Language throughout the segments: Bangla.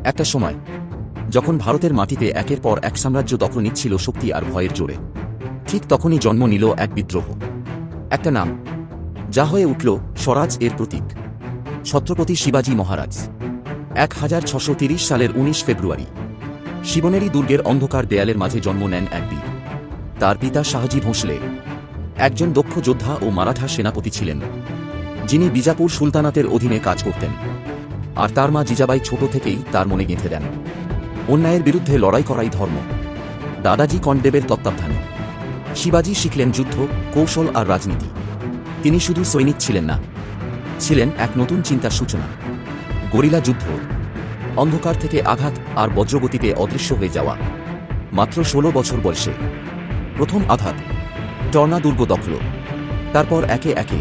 একটা সময় যখন ভারতের মাটিতে একের পর এক সাম্রাজ্য দখল নিচ্ছিল শক্তি আর ভয়ের জোরে, ঠিক তখনই জন্ম নিল এক বিদ্রোহ, একটা নাম যা হয়ে উঠল স্বরাজ এর প্রতীক, ছত্রপতি শিবাজী মহারাজ। 1630 সালের 19 ফেব্রুয়ারি শিবনেরি দুর্গের অন্ধকার দেয়ালের মাঝে জন্ম নেন এক বীর। তার পিতা শাহজি ভোঁসলে একজন দক্ষ যোদ্ধা ও মারাঠা সেনাপতি ছিলেন, যিনি বিজাপুর সুলতানাতের অধীনে কাজ করতেন। আর তার মা জিজাবাই ছোট থেকেই তার মনে গেঁথে দেন অন্যায়ের বিরুদ্ধে লড়াই করাই ধর্ম। দাদাজি কন্ডদেবের তত্ত্বাবধানে শিবাজী শিখলেন যুদ্ধ, কৌশল আর রাজনীতি। তিনি শুধু সৈনিক ছিলেন না, ছিলেন এক নতুন চিন্তার সূচনা। গরিলা যুদ্ধ, অন্ধকার থেকে আঘাত আর বজ্রগতিতে অদৃশ্য হয়ে যাওয়া। মাত্র 16 বছর বয়সে প্রথম আঘাত, টর্না দুর্গ দখল। তারপর একে একে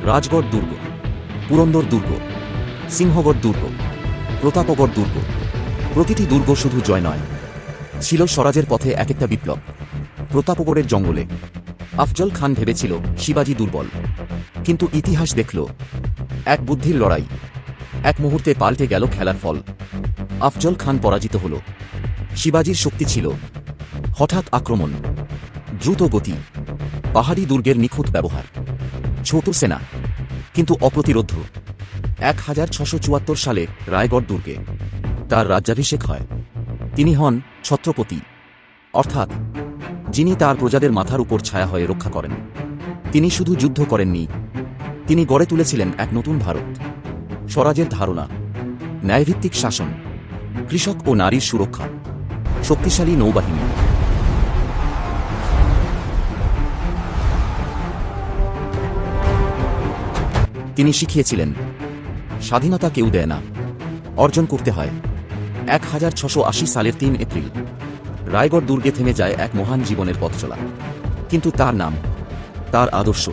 রাজগড় দুর্গ, পুরন্দর দুর্গ, সিংহগড় দুর্গ, প্রতাপগড় দুর্গ। প্রতিটি দুর্গ শুধু জয় নয়, ছিল স্বরাজের পথে এক একটা বিপ্লব। প্রতাপগড়ের জঙ্গলে আফজল খান ভেবেছিল শিবাজী দুর্বল, কিন্তু ইতিহাস দেখল এক বুদ্ধির লড়াই এক মুহূর্তে পাল্টে গেল খেলার ফল। আফজল খান পরাজিত হল। শিবাজীর শক্তি ছিল হঠাৎ আক্রমণ, দ্রুত গতি, পাহাড়ি দুর্গের নিখুঁত ব্যবহার। ছোট সেনা কিন্তু অপ্রতিরোধ। 1674 সালে রায়গড় দুর্গে তার রাজ্যাভিষেক হয়। তিনি হন ছত্রপতি, অর্থাৎ যিনি তার প্রজাদের মাথার উপর ছায়া হয়ে রক্ষা করেন। তিনি শুধু যুদ্ধ করেননি, তিনি গড়ে তুলেছিলেন এক নতুন ভারত। স্বরাজের ধারণা, ন্যায়ভিত্তিক শাসন, কৃষক ও নারীর সুরক্ষা, শক্তিশালী নৌবাহিনী। তিনি শিখিয়েছিলেন স্বাধীনতা কেউ দেয় না, অর্জন করতে হয়। 1680 সালের 3 এপ্রিল রায়গড় দুর্গে থেমে যায় এক মহান জীবনের পথ চলা। কিন্তু তার নাম, তার আদর্শ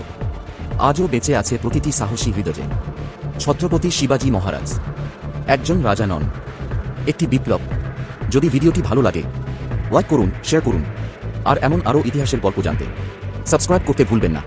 আজও বেঁচে আছে প্রতিটি সাহসী হৃদয়ে। ছত্রপতি শিবাজী মহারাজ একজন রাজা নন, একটি বিপ্লব। যদি ভিডিওটি ভালো লাগে লাইক করুন, শেয়ার করুন, আর এমন আরও ইতিহাসের গল্প জানতে সাবস্ক্রাইব করতে ভুলবেন না।